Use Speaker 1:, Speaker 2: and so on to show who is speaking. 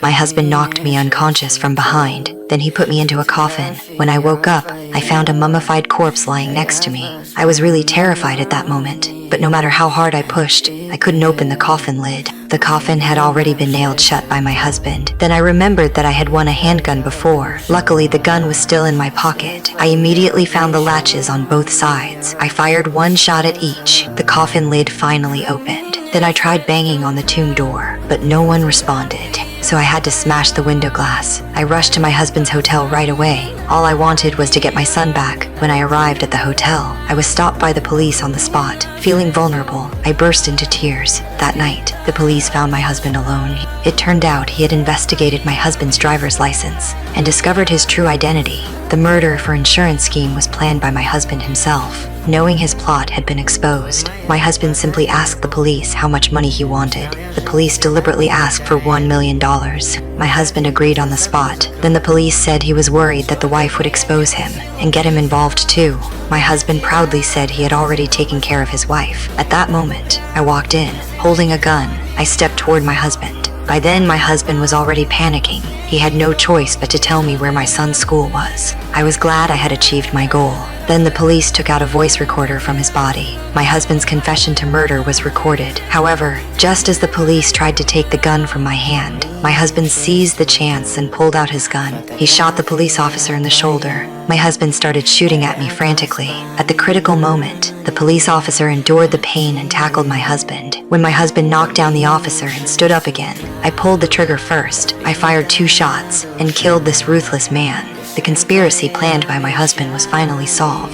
Speaker 1: My husband knocked me unconscious from behind. Then he put me into a coffin. When I woke up, I found a mummified corpse lying next to me. I was really terrified at that moment, but no matter how hard I pushed, I couldn't open the coffin lid. The coffin had already been nailed shut by my husband. Then I remembered that I had won a handgun before. Luckily, the gun was still in my pocket. I immediately found the latches on both sides. I fired one shot at each. The coffin lid finally opened. Then I tried banging on the tomb door, but no one responded. So I had to smash the window glass. I rushed to my husband's hotel right away. All I wanted was to get my son back. When I arrived at the hotel, I was stopped by the police on the spot. Feeling vulnerable, I burst into tears. That night, the police found my husband alone. It turned out he had investigated my husband's driver's license and discovered his true identity. The murder for insurance scheme was planned by my husband himself. Knowing his plot had been exposed, my husband simply asked the police how much money he wanted. The police deliberately asked for $1 million. My husband agreed on the spot. Then the police said he was worried that the wife would expose him and get him involved too. My husband proudly said he had already taken care of his wife. At that moment, I walked in, holding a gun. I stepped toward my husband. By then, my husband was already panicking. He had no choice but to tell me where my son's school was. I was glad I had achieved my goal. Then the police took out a voice recorder from his body. My husband's confession to murder was recorded. However, just as the police tried to take the gun from my hand, my husband seized the chance and pulled out his gun. He shot the police officer in the shoulder. My husband started shooting at me frantically. At the critical moment, the police officer endured the pain and tackled my husband. When my husband knocked down the officer and stood up again, I pulled the trigger first. I fired 2 shots and killed this ruthless man. The conspiracy planned by my husband was finally solved.